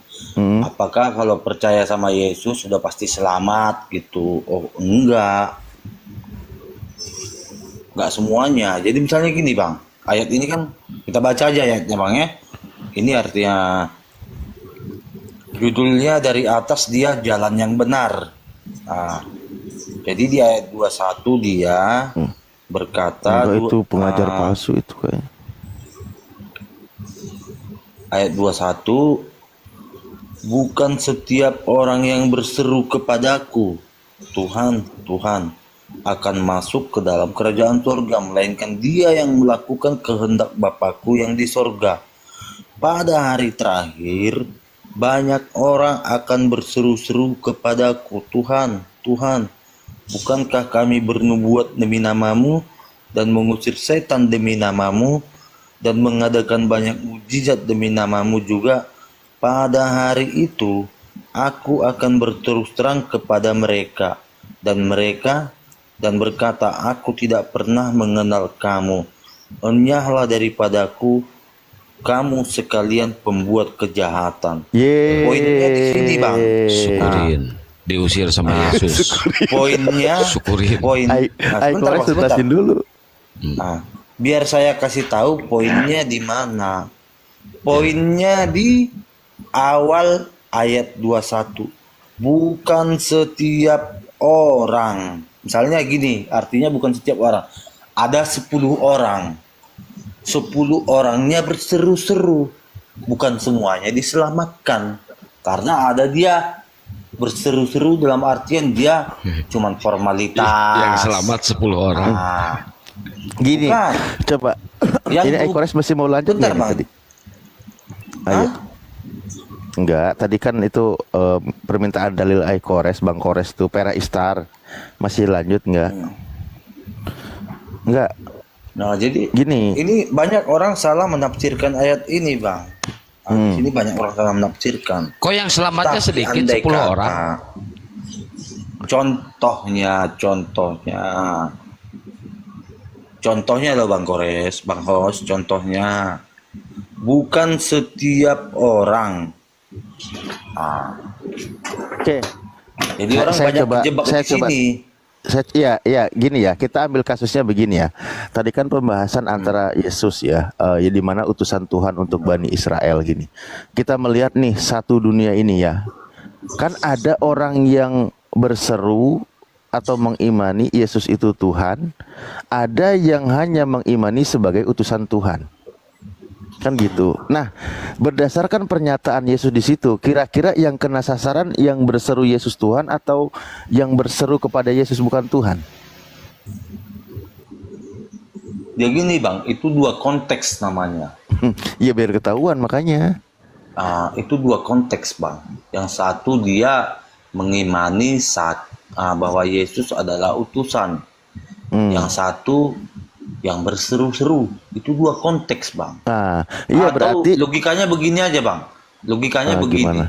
apakah kalau percaya sama Yesus sudah pasti selamat gitu? Oh enggak semuanya. Jadi misalnya gini Bang, ayat ini kan kita baca aja ayatnya Bang ya. Ini artinya judulnya dari atas dia jalan yang benar. Jadi di ayat 21 dia berkata, enggak, itu pengajar palsu itu kayaknya. Ayat 21, bukan setiap orang yang berseru kepadaku, Tuhan, Tuhan, akan masuk ke dalam kerajaan surga, melainkan dia yang melakukan kehendak Bapakku yang di surga. Pada hari terakhir, banyak orang akan berseru-seru kepadaku, Tuhan, Tuhan, bukankah kami bernubuat demi namamu dan mengusir setan demi namamu dan mengadakan banyak mujizat demi namamu juga? Pada hari itu aku akan berterus terang kepada mereka dan berkata, aku tidak pernah mengenal kamu. Enyahlah daripadaku, kamu sekalian pembuat kejahatan. Poinnya di sini Bang. Syukurin. Diusir sama Yesus. Poinnya, syukurin. Sebentar dulu. Biar saya kasih tahu poinnya di mana. Poinnya di awal ayat 21. Bukan setiap orang. Misalnya gini, artinya bukan setiap orang. Ada 10 orang. 10 orangnya berseru-seru. bukan semuanya diselamatkan. Karena ada dia berseru-seru dalam artian dia cuman formalitas. Yang selamat 10 orang. Nah, Gini, bukan. coba. Yang Ini bu- Aikores masih mau lanjut Bentar, nggak nih Bang. tadi? Ayo. Enggak, tadi kan itu permintaan dalil Aikores, Bang Kores tuh Pera Istar. Masih lanjut nggak? Enggak. Nah, jadi Gini. ini banyak orang salah menafsirkan ayat ini, Bang. Nah, di sini banyak orang salah menafsirkan. Kok yang selamatnya Tapi sedikit andai 10 kata, orang? Contohnya loh Bang Kores, Bang Hos, contohnya bukan setiap orang. Oke. Jadi orang banyak terjebak di sini. Iya, gini ya, kita ambil kasusnya begini ya. Tadi kan pembahasan antara Yesus ya, ya di mana utusan Tuhan untuk Bani Israel gini. Kita melihat nih satu dunia ini ya, kan ada orang yang berseru atau mengimani Yesus itu Tuhan, ada yang hanya mengimani sebagai utusan Tuhan. Kan gitu. Nah, berdasarkan pernyataan Yesus di situ, kira-kira yang kena sasaran yang berseru Yesus Tuhan atau yang berseru kepada Yesus bukan Tuhan? Ya gini Bang, itu dua konteks namanya. Iya biar ketahuan makanya. Itu dua konteks Bang. Yang satu dia mengimani bahwa Yesus adalah utusan. Yang satu yang berseru-seru. Itu dua konteks Bang. Iya Atau berarti logikanya begini aja Bang. Logikanya begini. gimana?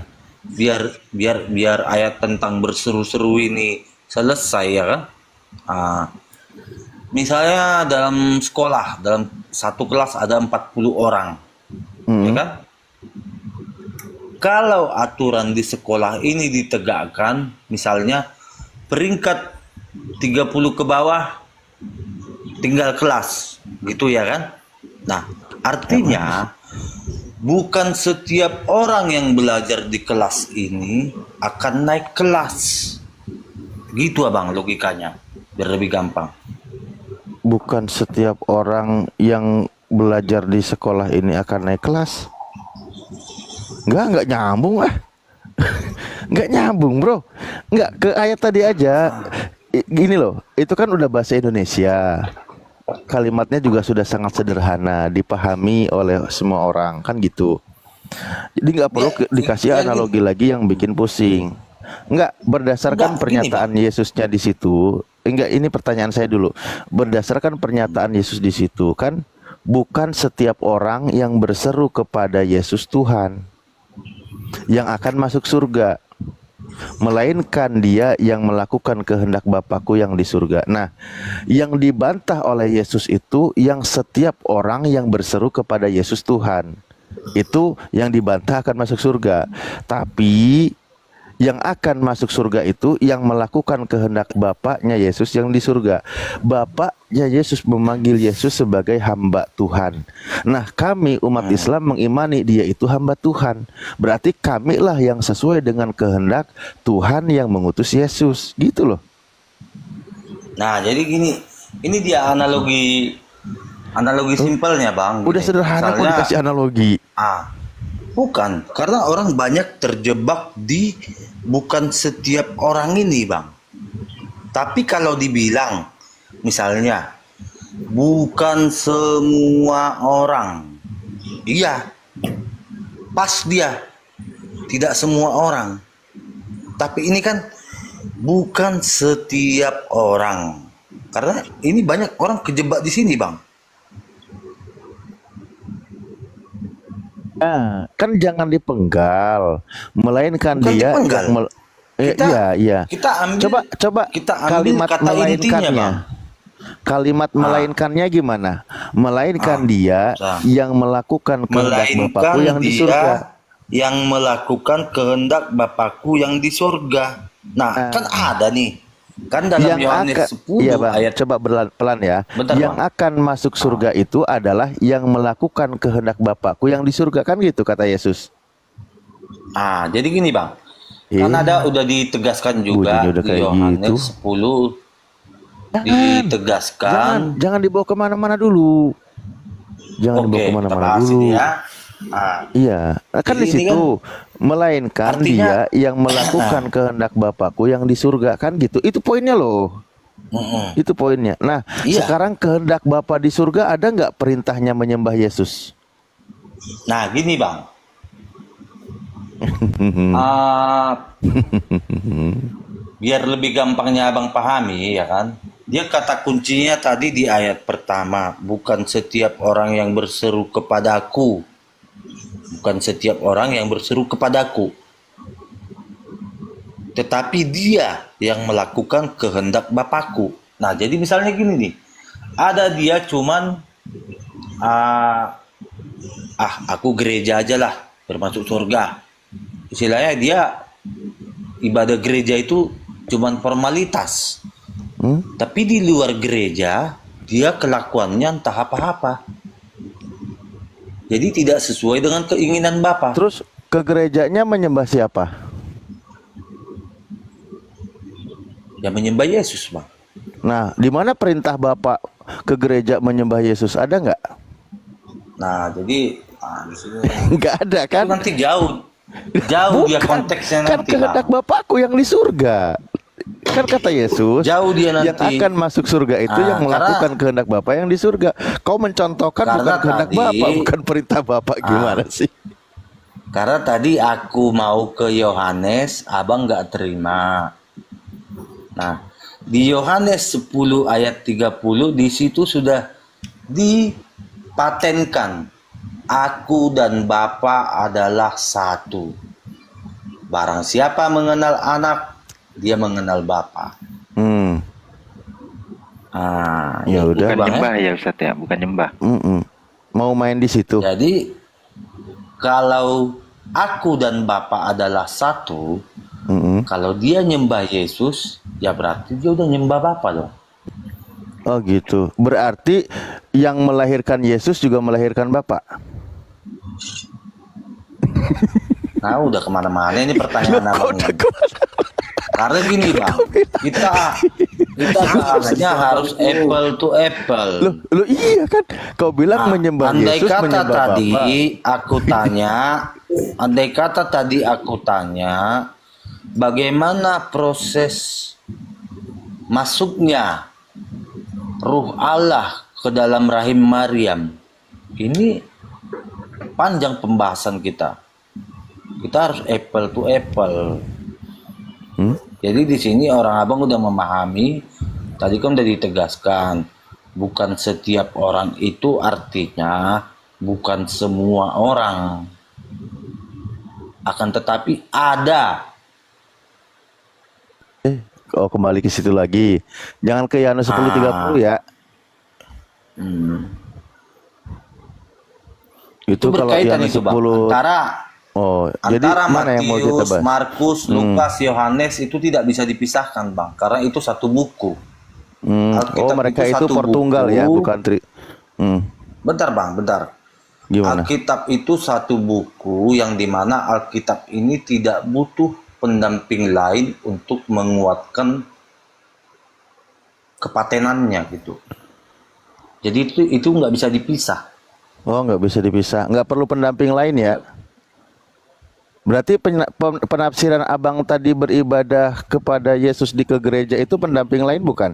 Biar ayat tentang berseru-seru ini selesai ya kan. Misalnya dalam sekolah, dalam satu kelas ada 40 orang. Ya kan? Kalau aturan di sekolah ini ditegakkan, misalnya peringkat 30 ke bawah tinggal kelas, gitu ya kan? Nah, artinya bukan setiap orang yang belajar di kelas ini akan naik kelas. Gitu Abang logikanya, biar lebih gampang. Bukan setiap orang yang belajar di sekolah ini akan naik kelas. Nggak nyambung ah. Nggak nyambung bro. Nggak, ke ayat tadi aja. Gini loh, itu kan udah bahasa Indonesia. Kalimatnya juga sudah sangat sederhana, dipahami oleh semua orang, kan gitu. Jadi nggak perlu dikasih analogi lagi yang bikin pusing. Nggak, berdasarkan pernyataan Yesusnya di situ. Enggak, ini pertanyaan saya dulu. Berdasarkan pernyataan Yesus di situ kan, bukan setiap orang yang berseru kepada Yesus Tuhan yang akan masuk surga, melainkan dia yang melakukan kehendak Bapakku yang di surga. Nah, yang dibantah oleh Yesus itu yang setiap orang yang berseru kepada Yesus Tuhan. Itu yang dibantah akan masuk surga. Tapi yang akan masuk surga itu yang melakukan kehendak Bapaknya Yesus yang di surga. Bapaknya Yesus memanggil Yesus sebagai hamba Tuhan. Nah, kami umat Islam mengimani dia itu hamba Tuhan. Berarti kamilah yang sesuai dengan kehendak Tuhan yang mengutus Yesus. Gitu loh. Nah, jadi gini, ini dia analogi simpelnya Bang. Udah sederhana kok dikasih analogi. Bukan, karena orang banyak terjebak di bukan setiap orang ini Bang. Tapi kalau dibilang misalnya bukan semua orang, iya pas dia, tidak semua orang. Tapi ini kan bukan setiap orang, karena ini banyak orang kejebak di sini Bang. Nah, kan jangan dipenggal, melainkan Bukan dia dipenggal. iya. Kita ambil, Coba kita ambil kalimat kata intinya, melainkannya. Bang. Kalimat melainkannya gimana? Melainkan dia yang melakukan kehendak Bapakku yang di surga. Yang melakukan kehendak Bapakku yang di surga. Nah, kan ada nih. Kan dalam Yohanes 10 iya Bang, ayat, coba pelan ya. Bentar, yang Bang. akan masuk surga itu adalah yang melakukan kehendak Bapakku yang di surga, kan gitu kata Yesus. Jadi gini Bang. Kan ada udah ditegaskan juga Udah di kayak Yohanes gitu. 10 ditegaskan. Jangan dibawa kemana-mana dulu. Jangan dibawa kemana-mana bahas dulu. ini ya. Iya, kan Jadi di ini situ melainkan artinya- dia yang melakukan kehendak Bapakku yang di surga, kan gitu. Itu poinnya loh. Itu poinnya. Nah, Iya. sekarang kehendak Bapa di surga ada nggak perintahnya menyembah Yesus? Nah, gini Bang. Ah, biar lebih gampangnya Abang pahami ya kan. Dia kata kuncinya tadi di ayat pertama, bukan setiap orang yang berseru kepadaku. Bukan setiap orang yang berseru kepadaku. Tetapi dia yang melakukan kehendak Bapakku. Nah, jadi misalnya gini nih. Ada dia cuman aku gereja aja lah, bermasuk surga. Istilahnya dia ibadah gereja itu cuman formalitas. Tapi di luar gereja dia kelakuannya entah apa-apa. Jadi tidak sesuai dengan keinginan Bapa. Terus ke gerejanya menyembah siapa? Ya menyembah Yesus, Bang. Nah, di mana perintah Bapak ke gereja menyembah Yesus? Ada nggak? Nah, jadi di sini Nggak ada kan? itu nanti jauh dia konteksnya Kan nanti. kehendak Bang. Bapakku yang di surga. Kan kata Yesus, Jauh dia nanti. yang akan masuk surga itu yang melakukan kehendak Bapa yang di surga. Kau mencontohkan bukan Karena kehendak tadi- Bapa, bukan perintah Bapak. Gimana sih? Karena tadi aku mau ke Yohanes, Abang nggak terima. Nah, di Yohanes 10 ayat 30 di situ sudah dipatenkan. Aku dan Bapa adalah satu. Barang siapa mengenal anak, dia mengenal Bapa. Ya udah, Bukan Bang, nyembah ya Ustaz ya, bukan nyembah. Mau main di situ. Jadi kalau aku dan Bapa adalah satu, kalau dia nyembah Yesus, ya berarti dia udah nyembah Bapa dong. Oh gitu. Berarti yang melahirkan Yesus juga melahirkan Bapak. Nah, udah kemana-mana ini pertanyaan abang ini. Karena gini Bang, kita bahasnya harus apple to apple. Loh iya kan? Kau bilang menyembah Andai Yesus, kata menyembah tadi Bapa. aku tanya, bagaimana proses masuknya Ruh Allah ke dalam rahim Maryam? Ini panjang pembahasan kita. Kita harus apple to apple. Jadi di sini orang abang udah memahami. Tadi kan udah ditegaskan, bukan setiap orang itu artinya bukan semua orang. Akan tetapi ada. Oh kembali ke situ lagi. Jangan ke Yohanes 10:30 ya. Itu kalau berkaitan Yohanes itu Bang. 10 jadi Antara mana yang mau kita Matius, bahas? Markus, Lukas, Yohanes itu tidak bisa dipisahkan Bang, karena itu satu buku. Alkitab mereka itu satu Portunggal buku. ya, bukan Bentar Bang, bentar. Gimana? Alkitab itu satu buku yang dimana Alkitab ini tidak butuh pendamping lain untuk menguatkan kepatenannya gitu. Jadi itu nggak bisa dipisah. Oh nggak bisa dipisah, nggak perlu pendamping lain ya. Berarti penafsiran abang tadi beribadah kepada Yesus di ke gereja itu pendamping lain bukan?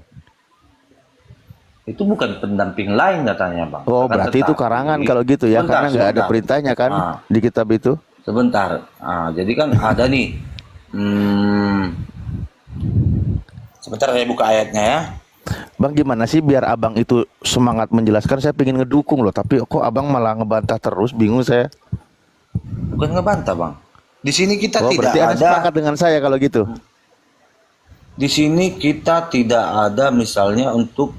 Itu bukan pendamping lain katanya Bang. Oh Akan berarti itu tetapi- karangan kalau gitu ya, karena nggak ada perintahnya kan di kitab itu. Sebentar, jadi kan ada nih. Sebentar saya buka ayatnya ya. Bang gimana sih biar abang itu semangat menjelaskan? Saya pengen ngedukung loh, tapi kok abang malah ngebantah terus, bingung saya. Bukan ngebantah Bang. Di sini kita tidak berarti Anda ada. sepakat dengan saya kalau gitu. Di sini kita tidak ada misalnya untuk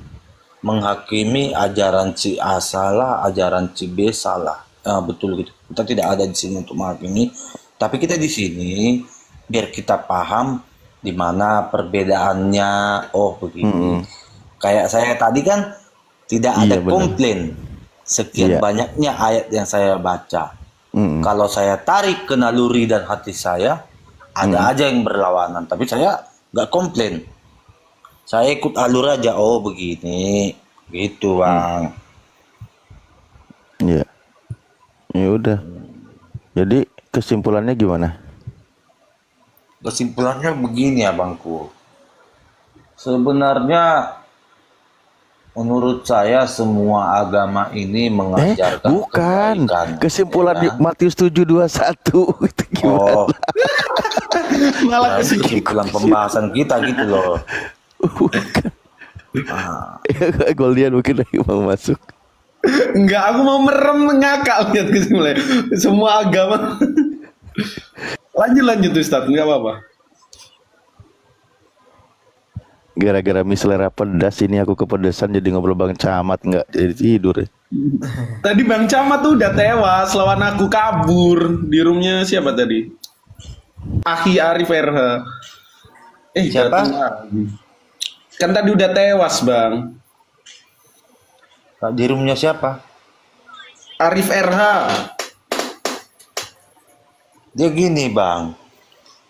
menghakimi ajaran si A salah, ajaran si B salah. Betul gitu. Kita tidak ada di sini untuk menghakimi. Tapi kita di sini biar kita paham di mana perbedaannya. Oh begini. Kayak saya tadi kan tidak ada komplain. Sekian banyaknya ayat yang saya baca. Kalau saya tarik ke naluri dan hati saya, ada aja yang berlawanan. Tapi saya nggak komplain. Saya ikut alur aja. Oh begini, gitu Bang. Iya. Ya udah. Jadi kesimpulannya gimana? Kesimpulannya begini abangku. Sebenarnya menurut saya semua agama ini mengajarkan Bukan. kebaikan. Kesimpulan di Ya. Matius 7:21 itu Oh, gimana? Malah ya, kesimpulan pembahasan kita gitu loh. Bukan. Ah, Goldian mungkin lagi mau masuk. Enggak, aku mau merem ngakak lihat kesimpulannya. Semua agama. Lanjut Ustadz, enggak apa-apa. Gara-gara mie selera pedas ini aku kepedesan jadi ngobrol Bang Camat nggak jadi tidur. Tadi Bang Camat tuh udah tewas lawan aku kabur di roomnya siapa tadi? Ahi Arif RH. Siapa? datang lagi. Kan tadi udah tewas Bang. di roomnya siapa? Arif RH. Dia gini bang,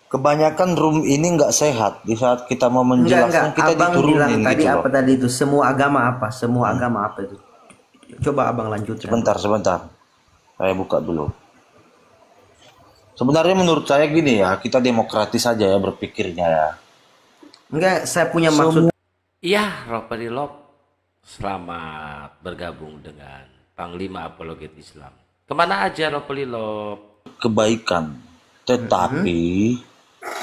kebanyakan room ini nggak sehat. Di saat kita mau menjelaskan kita Abang bilang diturunin tadi gitu apa loh. tadi itu? Semua agama apa? Semua agama apa itu? Coba abang lanjutkan. Sebentar. Saya buka dulu. Sebenarnya menurut saya gini ya, kita demokratis saja ya berpikirnya ya. Enggak, saya punya maksud. Iya, Roperilop, selamat bergabung dengan Panglima Apologet Islam. Kemana aja Roperilop? Kebaikan, tetapi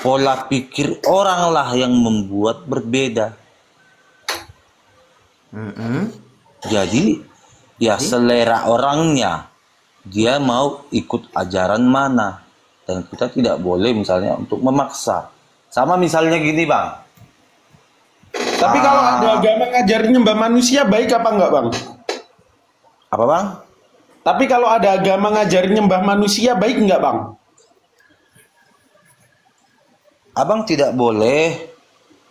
pola pikir oranglah yang membuat berbeda. Jadi ya selera orangnya, dia mau ikut ajaran mana, dan kita tidak boleh misalnya untuk memaksa. Sama misalnya gini bang, Tapi kalau ada agama ngajarin nyembah manusia baik apa enggak Bang? apa bang? Tapi kalau ada agama ngajarin nyembah manusia baik enggak Bang? Abang tidak boleh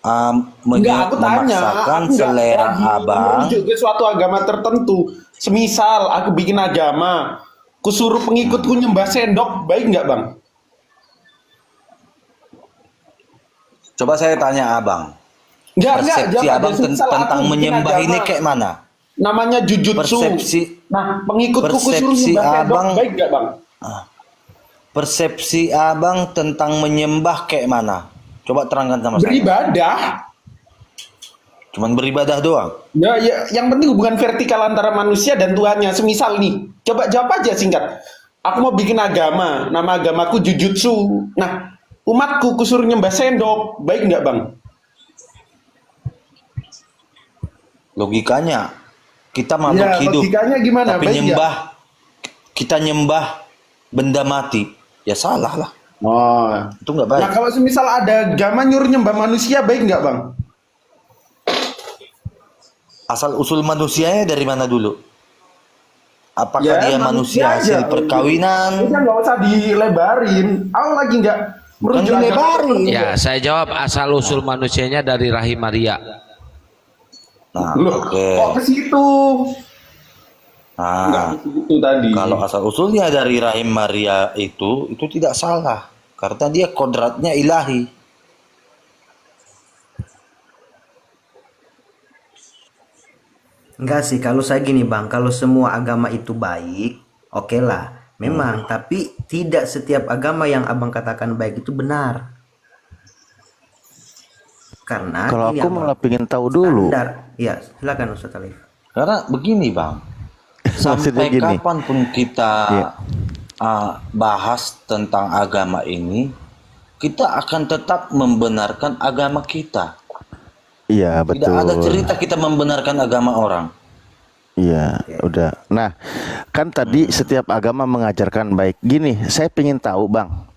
Enggak, aku tanya. memaksakan Aku enggak selera lagi abang. merujuk ke suatu agama tertentu. Semisal aku bikin agama, kusuruh pengikutku nyembah sendok, baik enggak Bang? Coba saya tanya abang, Enggak, persepsi jangan. abang Semisal aku tentang bikin menyembah agama, ini kayak mana? namanya jujutsu. Nah, pengikutku kusuruh persepsi nyembah sendok, abang- baik enggak Bang? Persepsi abang tentang menyembah kayak mana? Coba terangkan sama saya. Beribadah. Cuman beribadah doang. Ya, yang penting hubungan vertikal antara manusia dan Tuhannya. Semisal nih, coba jawab aja singkat. Aku mau bikin agama, nama agamaku jujutsu. Nah, umatku kusuruh nyembah sendok, baik nggak Bang? Logikanya kita makhluk Ya, hidup. logikanya gimana? Tapi Baik nyembah, kita nyembah benda mati. Ya salah lah. Oh. Itu nggak baik. Nah, kalau semisal ada agama nyuruh nyembah manusia, baik nggak Bang? Asal usul manusianya dari mana dulu? Apakah Ya, dia manusia hasil aja. perkawinan? Udah nggak usah dilebarin. Aku lagi nggak merujuk agama dilebarin. tertentu. Ya, saya jawab asal usul manusianya dari rahim Maria. Nah, Loh, oke. kok ke situ? Nah, Itu tadi. kalau asal usulnya dari rahim Maria itu tidak salah karena dia kodratnya ilahi. Enggak sih, kalau saya gini bang, kalau semua agama itu baik, oke lah. Memang, tapi tidak setiap agama yang abang katakan baik itu benar. Karena Kalau ini aku abang, malah pengen tahu dulu. standar. Ya, silakan Ustaz Alif. Karena begini bang, Maksudnya sampai gini. kapanpun kita Iya. bahas tentang agama ini, kita akan tetap membenarkan agama kita. Iya Tidak ada betul. cerita kita membenarkan agama orang. Iya, udah. Nah, kan tadi setiap agama mengajarkan baik. Gini, saya pengen tahu, Bang.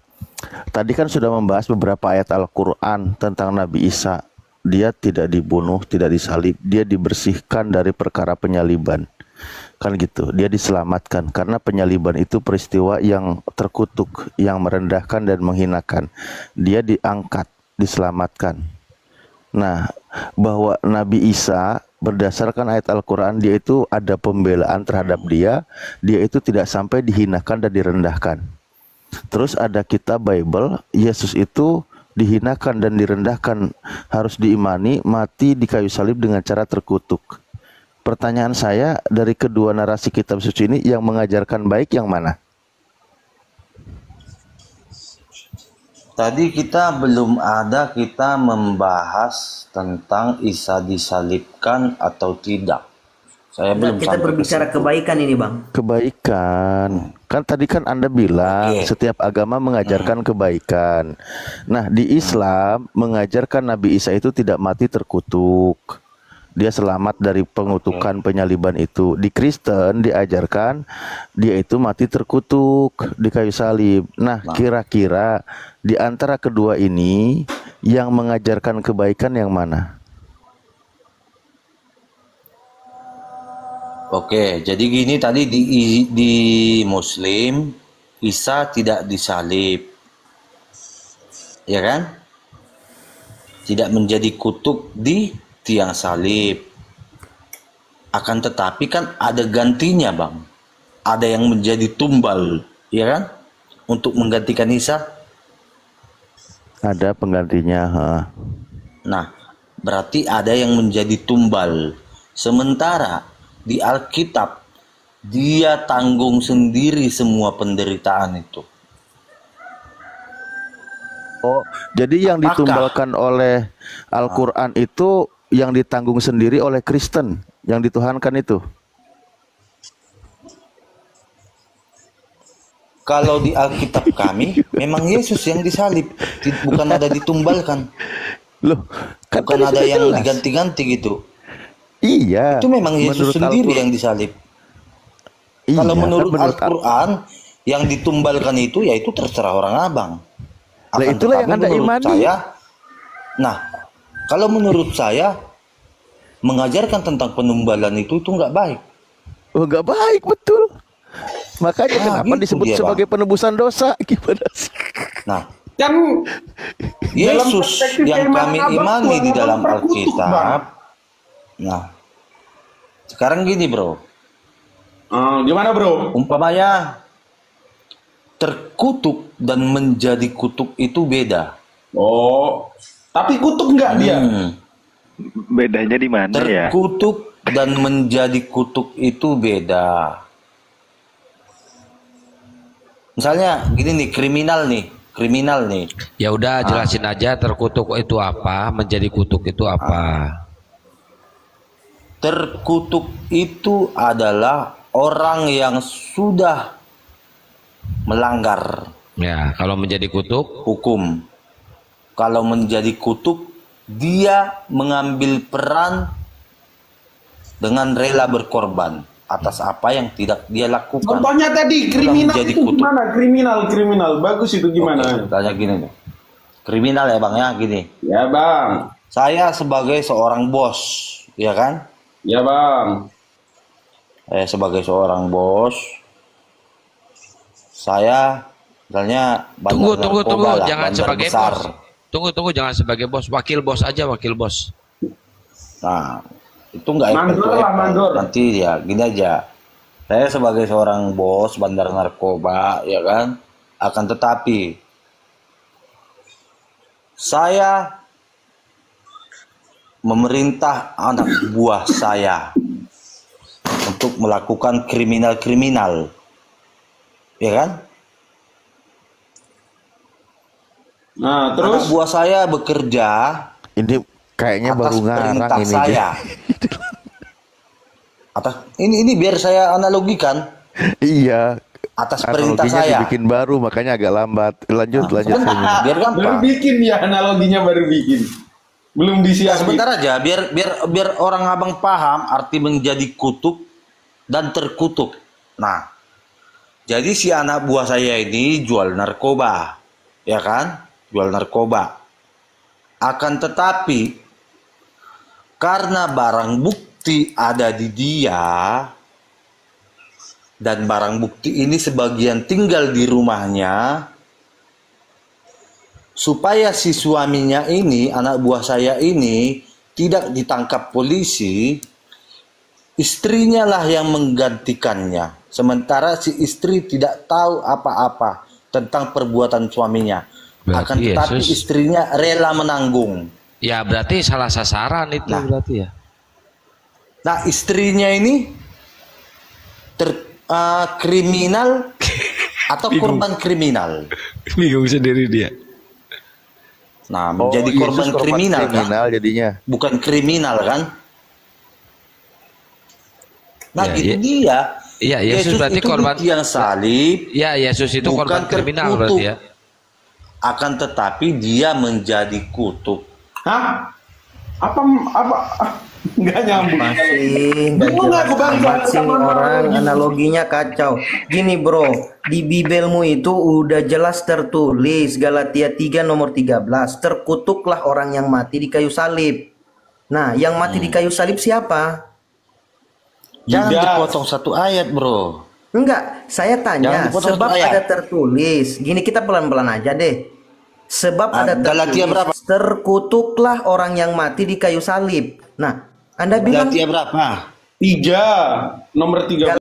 Tadi kan sudah membahas beberapa ayat Al-Quran tentang Nabi Isa. Dia tidak dibunuh, tidak disalib. Dia dibersihkan dari perkara penyaliban. Kan gitu, dia diselamatkan. Karena penyaliban itu peristiwa yang terkutuk, yang merendahkan dan menghinakan. Dia diangkat, diselamatkan. Nah, bahwa Nabi Isa berdasarkan ayat Al-Quran dia itu ada pembelaan terhadap dia itu tidak sampai dihinakan dan direndahkan. Terus ada kitab Bible, Yesus itu dihinakan dan direndahkan, harus diimani, mati di kayu salib dengan cara terkutuk. Pertanyaan saya, dari kedua narasi kitab suci ini yang mengajarkan baik yang mana? Tadi kita belum ada kita membahas tentang Isa disalibkan atau tidak. Saya belum Kita sampai berbicara ke situ. kebaikan ini, Bang. Kebaikan. Kan tadi kan Anda bilang Oke. setiap agama mengajarkan kebaikan. Nah, di Islam mengajarkan Nabi Isa itu tidak mati terkutuk. Dia selamat dari pengutukan penyaliban itu. Di Kristen diajarkan dia itu mati terkutuk di kayu salib. Nah, kira-kira di antara kedua ini yang mengajarkan kebaikan yang mana? Oke, jadi gini tadi di Muslim Isa tidak disalib, ya kan? Tidak menjadi kutuk di tiang salib. Akan tetapi kan ada gantinya, Bang. Ada yang menjadi tumbal, ya kan? Untuk menggantikan Isa. Ada penggantinya. Nah, berarti ada yang menjadi tumbal. Sementara di Alkitab dia tanggung sendiri semua penderitaan itu. Oh, jadi yang ditumbalkan oleh Al-Quran itu yang ditanggung sendiri oleh Kristen, yang dituhankan itu. Kalau di Alkitab kami, memang Yesus yang disalib, bukan ada ditumbalkan. Loh, kan bukan tadi ada sudah yang jelas. diganti-ganti gitu. Iya. Itu memang Yesus menurut sendiri Al-Quran. yang disalib. Iya, Kalau kan menurut menurut Al-Quran, yang ditumbalkan itu yaitu terserah orang abang. Nah, itulah yang Anda menurut imani. saya, nah, kalau menurut saya mengajarkan tentang penumbalan itu nggak baik. Oh, nggak baik, betul. Makanya kenapa gitu disebut dia, sebagai penebusan dosa? Gimana sih? Nah, Kan Yesus perspektif yang keimanan kami abang, imani di Tuhan dalam abang terkutuk, Bang. Alkitab. Nah, sekarang gini, bro. Gimana, Bro? Umpamanya terkutuk dan menjadi kutuk itu beda. Oh, tapi kutuk enggak dia? Bedanya di mana ya? Terkutuk dan menjadi kutuk itu beda. Misalnya gini nih, kriminal nih. Ya udah jelasin aja terkutuk itu apa, menjadi kutuk itu apa. Terkutuk itu adalah orang yang sudah melanggar Ya, kalau menjadi kutuk hukum. Kalau menjadi kutuk, dia mengambil peran dengan rela berkorban atas apa yang tidak dia lakukan. Contohnya tadi Itulah kriminal menjadi itu kutuk. gimana? Kriminal bagus itu gimana? Oke, tanya gini nih. Kriminal ya Bang ya, gini. Ya Bang. Saya sebagai seorang bos, ya kan? Ya Bang. Saya sebagai seorang bos, saya misalnya Tunggu, narkoba lah, jangan bandar sebagai besar. bos. Tunggu, jangan sebagai bos, wakil bos aja, wakil bos. Nah, itu nggak Mandor efek. lah, mandor. Nanti ya gini aja. Saya sebagai seorang bos bandar narkoba, ya kan? Akan tetapi saya memerintah anak buah saya untuk melakukan kriminal, ya kan? Nah, Anak terus buah saya bekerja Ini kayaknya atas baru ngarang perintah ini. saya. Atas ini biar saya analogikan. Iya. Atas perintah Analoginya saya. dibikin baru, makanya agak lambat. Lanjut. Biar baru gampang. bikin ya analoginya baru bikin. Belum Ya, disiapin. sebentar aja, biar orang abang paham arti menjadi kutuk dan terkutuk. Nah, jadi si anak buah saya ini jual narkoba, ya kan? Jual narkoba. Akan tetapi karena barang bukti ada di dia dan barang bukti ini sebagian tinggal di rumahnya, supaya si suaminya ini, anak buah saya ini tidak ditangkap polisi, istrinya lah yang menggantikannya. Sementara si istri tidak tahu apa-apa tentang perbuatan suaminya. Berarti Akan tetapi Yesus- istrinya rela menanggung. Ya berarti salah sasaran itu berarti ya. Nah, istrinya ini kriminal atau korban kriminal. Bingung sendiri dia. Nah, menjadi korban Yesus kriminal, kan? kriminal jadinya. Bukan kriminal kan? Nah, Ya, itu dia. Iya, Yesus berarti itu korban di tiang salib. Ya, Yesus itu korban bukan kriminal terkutuk. berarti ya. Akan tetapi dia menjadi kutuk. Hah? Apa nggak nyambung? Masih nggak Bingung jelas aku, Bang, amat sih sama orang, analogi. analoginya kacau. Gini bro, di Bibelmu itu udah jelas tertulis Galatia 3 nomor 13, terkutuklah orang yang mati di kayu salib. Nah, yang mati di kayu salib siapa? Jangan Judas. dipotong satu ayat, bro. Enggak, saya Jangan tanya dipotong sebab satu ayat. ada tertulis. Gini, kita pelan-pelan aja deh. Sebab ada Galatia berapa? tertulis, terkutuklah orang yang mati di kayu salib. Nah, Anda bilang Galatia berapa? 3 nomor 3.